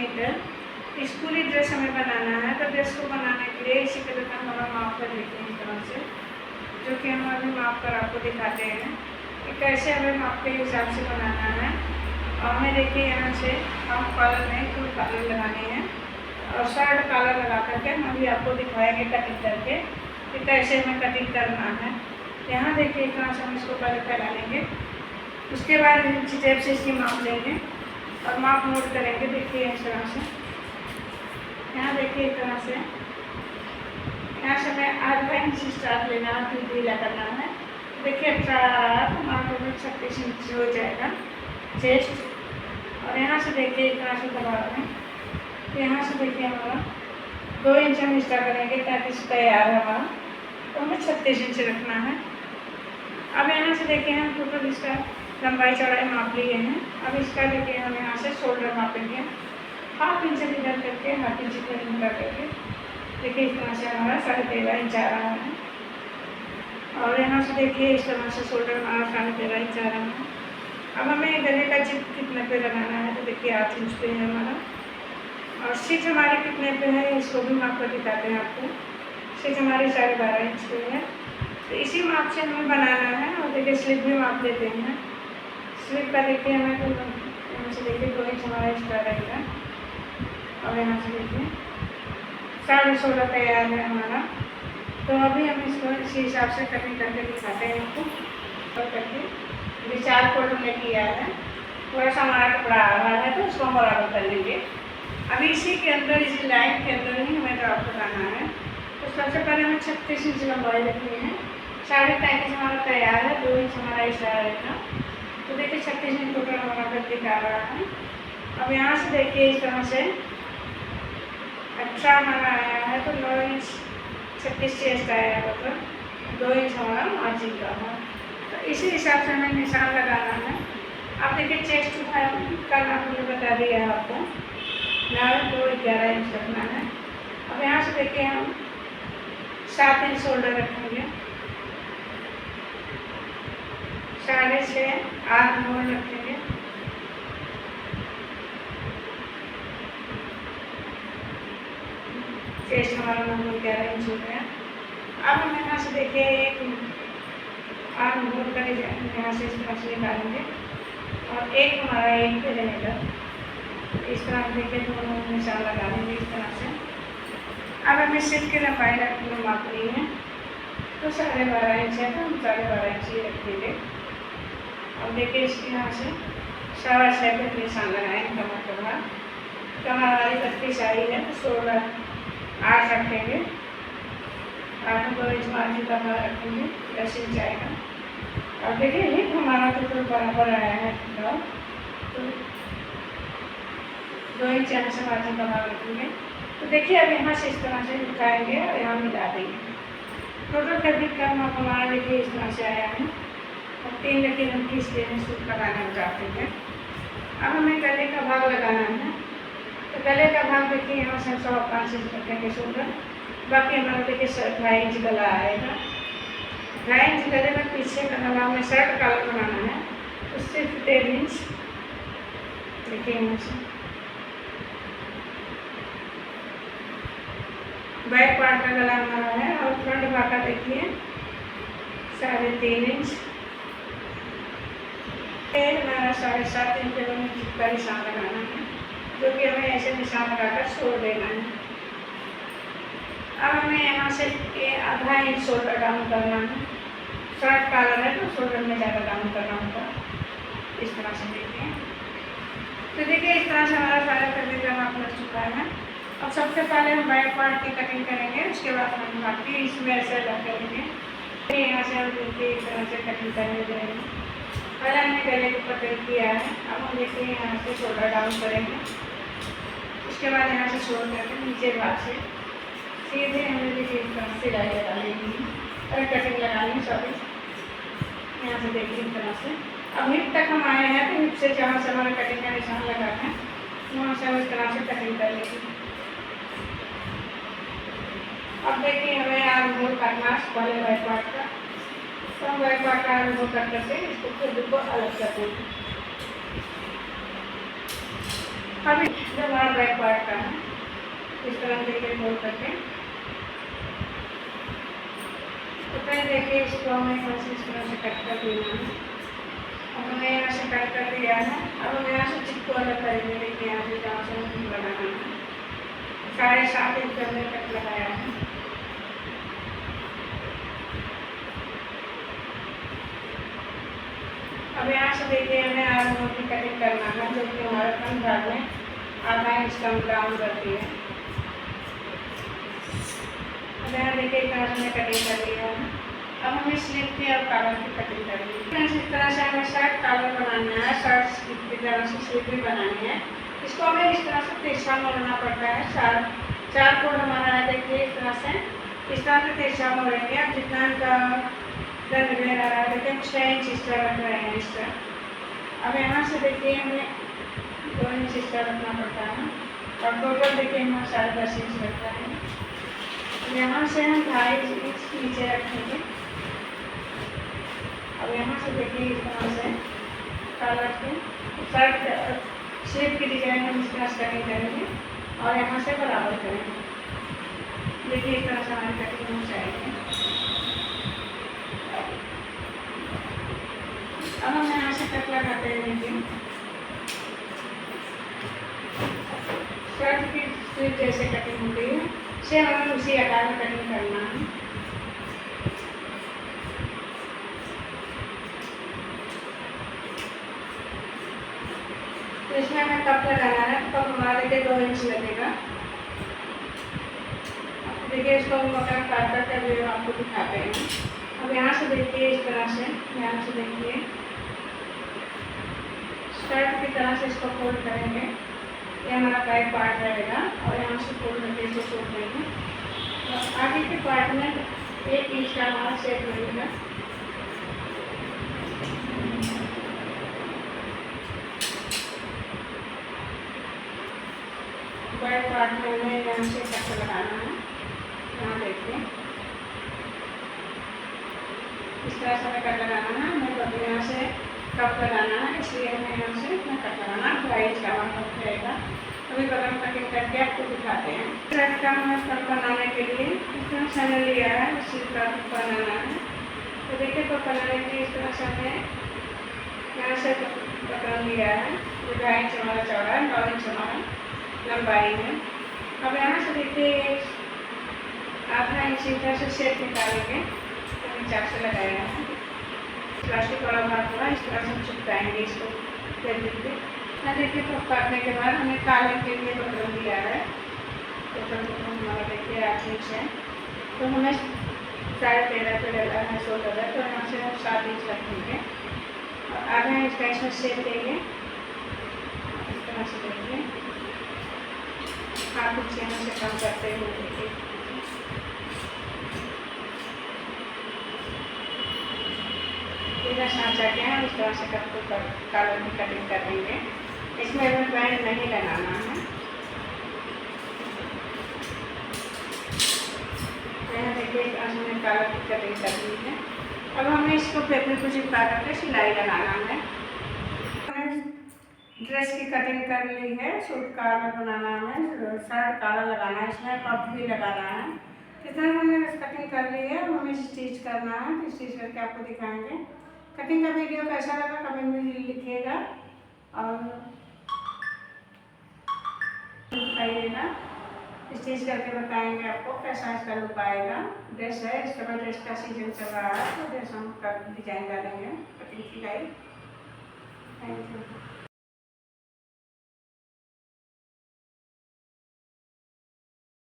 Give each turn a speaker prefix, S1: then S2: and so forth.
S1: Metre. स्कूली dress हमें बनाना है, तो ड्रेस को बनाने के लिए इसी तरह का हमारा माप कर लेते हैं इस तरह से, जो कि हम अभी माप कर आपको दिखाते हैं कि कैसे हमें माप के हिसाब से बनाना है। और हमें देखिए यहाँ से हम कॉलर में फुल कॉलर लगाने हैं और शर्ट कॉलर लगा करके हम अभी आपको दिखाएंगे कटिंग करके कि कैसे हमें कटिंग करना है। यहाँ देखिए इस तरह से हम इसको पहले फैला लेंगे, उसके बाद इंची टेप से इसकी माप लेंगे और माप नोट करेंगे। देखिए इस तरह से, यहाँ देखिए इस तरह से, यहाँ से हमें आधा इंच स्टार्ट लेना है, फिर ढीला करना है। देखिए हमारा टोटल 36 इंच हो जाएगा चेस्ट। और यहाँ से देखिए इस तरह से दबा दें, तो यहाँ से देखिए हमारा 2 इंच हम स्टार्ट करेंगे ताकि तैयार है हमारा, तो हमें 36 इंच रखना है। अब यहाँ से देखिए हम टोटल इसका लंबाई चौड़ाई माप लिए हैं। अब इसका देखिए हम यहाँ से शोल्डर मापेंगे, 1/2 इंच इधर करके 1/2 इंच इधर निकाल करके। देखिए इस तरह से हमारा 13.5 इंच आ रहा है। और यहाँ से देखिए इस तरह से शोल्डर हमारा 13.5 इंच आ रहा है। अब हमें गले का जिप कितने पे लगाना है, तो देखिए 8 इंच पे है हमारा। और सीट हमारे कितने पे है इसको भी माप कर दिखाते हैं आपको। सीट हमारी 12.5 इंच पे है, तो इसी माप से हमें बनाना है। और देखिए स्लिप भी माप देते हैं। स्लिप का देखिए हमें तो यहाँ से देखिए 2 इंच हमारा एक्स्ट्रा रहेगा। और यहाँ से देखिए 16.5 तैयार है हमारा। तो अभी हम इसको इसी हिसाब से कटिंग करके दिखाते हैं आपको। और करके 4 फोल्ड हमने किया है, थोड़ा सा हमारा कपड़ा आ रहा है तो उसको हम बराबर कर लेंगे। अभी इसी के अंदर, इसी लाइन के अंदर ही हमें ड्रॉप लगाना है। तो सबसे पहले हमें 36 इंच लंबाई रखनी है, 35.5 हमारा तैयार है, 2 इंच हमारा एक्स्ट्रा रहेगा। तो देखिए 36 इंच टोटल हमारा कटिंग आ रहा है। अब यहाँ से देखिए इस तरह से 18 हमारा आया है, तो 9 इंच 36 चेस्ट आया है, मतलब 2 इंच हमारा मार्जिन का है। तो इसी हिसाब से हमें निशान लगाना है। आप देखिए चेस्ट का नाप मैंने बता दिया है आपको, नाप 2.11 इंच रखना है। अब यहाँ से देखिए हम 7 इंच शोल्डर रखेंगे, 6.5 8 मोड़ रखेंगे। चेस्ट हमारा 9.11 इंच हो गया। अब हम यहाँ से देखिए एक आर्म होल कर यहाँ से इस तरह से निकालेंगे और एक हमारा 1 पे रहेगा। इस तरह देखिए दोनों निशान लगा लेंगे इस तरह से। अब हमें सीट की लंबाई माप ली है, तो 12.5 इंच है, तो हम 12.5 इंच ही रख देंगे। अब देखिए इसके यहाँ से 6.25 पे निशान लगाएंगे कमर के बाहर। कमर हमारी 32 आई है, तो 16 8 रखेंगे, 8 में 2 इंच मार्जिन का बाहर रखेंगे, 10 इंच आएगा। और देखिए हिप हमारा टोटल बराबर आया है, तो 2 इंच यहाँ से मार्जिन का बाहर रखेंगे। तो देखिए अब यहाँ से इस तरह से उठाएंगे और यहाँ मिला देंगे। टोटल फैब्रिक का माप हमारा देखिए इस तरह से आया है। और 3 लेकिन हम किस लिए सूट लगाना चाहते हैं। अब हमें गले का भाग लगाना है, तो गले का भाग देखिए यहाँ से 5 इंच रखेंगे शोल्डर। बाकी हमारा देखिए 2.5 इंच गला आएगा। 2.5 इंच गले में पीछे का गला हमें शर्ट कॉलर बनाना है, तो सिर्फ 1.5 इंच देखिए यहाँ से। बैक पार्ट का गला हमारा है और फ्रंट भाग का देखिए 3.5 इंच। हमारा 7.5 इंच का निशान लगाना है, जो कि हमें ऐसे निशान लगाकर छोड़ देना है। अब हमें यहाँ से 1/2 इंच शोल्डर डाउन करना है। शर्ट कॉलर है तो शोल्डर में ज़्यादा डाउन करना होगा, इस तरह से देखिए। तो देखिए इस तरह से हमारा सारा फैब्रिक का माप लग चुका है। अब सबसे पहले हम बैक पार्ट की कटिंग करेंगे, उसके बाद हम बाकी इसमें ऐसे अलग करेंगे। यहाँ से हम देखिए इस तरह से कटिंग करने जाएंगे। पहले हमने गले को कटिंग किया है, अब हम देखिए यहाँ से शोल्डर डाउन करेंगे। उसके बाद यहाँ से शोल्डर करके नीचे भाग से सीधे हमें देखिए इस तरह से सिलाई लगा लेंगे और कटिंग लगानी सॉरी। यहाँ से देखिए इस तरह से। अब हिप तक हम आए हैं, तो हिप से जहाँ से हमारा कटिंग का निशान लगा है वहाँ से हम इस तरह से कटिंग कर लेंगे। अब देखिए हमें आर्म होल करना है पहले बैक पार्ट का, तो हम बैक पार्ट का आर्म होल कर करके इसको खुद को अलग कर देंगे। अभी जो हमारा बैक पार्ट का है, इस तरह देखिए फोल्ड करके। तो पहले देखिए इसको हमें यहाँ से इस तरह से कट कर देना है। अब हमने यहाँ से कट कर दिया है। अब हम यहाँ से चिपको अलग करेंगे। देखिए यहाँ से जहाँ से हमें बनाना है 7.5 इंच हमने कट लगाया है। अब यहाँ से देखिए हमें आर्म की कटिंग करना है, जो कि हमारे फ्रंट भाग में आधा इंच कम डाउन करती है। अब यहाँ देखिए इतना हमने कटिंग कर लिया है। अब हमें स्लीव की और कॉलर की कटिंग करनी है। इस तरह से हमें शर्ट कॉलर बनाना है, शर्ट की तरह से स्लीव भी बनानी है। इसको हमें इस तरह से तिरछा मोड़ना पड़ता है। चार कोड हमारा है, देखिए इस तरह से तिरछा मोड़ेंगे। अब जितना इनका दंड ले रहा है, देखिए 6 इंच इस तरह रख रहे हैं इस तरह। अब यहाँ से देखिए हमें 2 इंच इस तरह रखना पड़ता है और टोटल देखिए हमारा 10.5 इंच रखता है। यहाँ से हम 2.5 इंच नीचे रखेंगे। अब यहाँ से देखिए इस तरह से कॉलर की शर्ट स्लीव की डिजाइन हम इस तरह से कटिंग करेंगे और यहाँ से बराबर करेंगे। देखिए इस तरह से हमारी कटिंग हो जाएगी। अब हम यहाँ से कट लगाते हैं। देखिए शर्ट की स्लीव जैसे कटिंग होती है, सेम हमें उसी आकार में कटिंग करना है। तो इसमें हमें कप लगाना है। कप हमारा देखिए 2 इंच लगेगा। देखिए इसको हम मोटा काट करके आपको दिखाते हैं। अब यहाँ से देखिए इस तरह से, यहाँ से देखिए शर्ट की तरह से इसको फोल्ड करेंगे। ये हमारा बैक पार्ट रहेगा और यहाँ से फोल्ड करके इसको छोड़ देंगे। और आगे के पार्ट में 1 इंच का हमारा शेप लगेगा। बैक पार्ट में हमें यहाँ से कट लगाना है। यहाँ देखिए इस तरह से हमें कट लगाना है। हमें तो यहाँ से कप लगाना है, इसलिए हमें यहाँ से इतना कट लगाना है। 2.5 इंच का हमारा कप रहेगा। अभी बगल कटिंग करके आपको दिखाते हैं। ट्रैक का हमें कप बनाने के लिए इस तरह से हमने लिया है, उसी का बनाना है। तो देखिए तो बनाने के लिए इस तरह से हमें यहाँ से पकड़ लिया है। जो 2.5 इंच हमारा चौड़ा है, 9 इंच हमारा लंबाई है। अब यहाँ से देखिए आधा इंच इधर से शेप निकालेंगे। तो चाक से लगाया है, प्लास्टिक वाला भाग पूरा इस तरह से चिपकाएंगे इसको कर दीजिए। ना देखिए तो काटने के बाद हमने कालर के लिए पकड़ लिया है। तो हमारा देखिए 8 इंच है। तो हमें 13.5 पे लगा है शोल्डर है, तो यहाँ से हम 7 इंच रखेंगे और आधा इंच का इसमें शेप देंगे। इस तरह से देखिए हाथ पीछे यहाँ से कम करते हुए देखिए सांचा के हैं, उस तरह से कट को कॉलर की कटिंग कर देंगे। इसमें हमें बैंड नहीं लगाना है। यहाँ देखिए हमने कॉलर की कटिंग कर दी है। अब हमें इसको पेपर को चिपका करके सिलाई लगाना है। ड्रेस की कटिंग कर ली है। सूट कॉलर बनाना है, शर्ट कॉलर लगाना है, इसमें कप भी लगाना है। कितना हमने कटिंग कर ली है, हमें स्टिच करना है। स्टिच करके आपको दिखाएंगे। कटिंग का वीडियो कैसा लगा कमेंट में लिखिएगा और बताइएगा। स्टिच करके बताएंगे आपको कैसा इसका लुक आएगा। ड्रेस है, इस समय ड्रेस का सीजन चल रहा है, तो ड्रेस हम कर डिजाइन डालेंगे, कटिंग सिलाई। Thank you.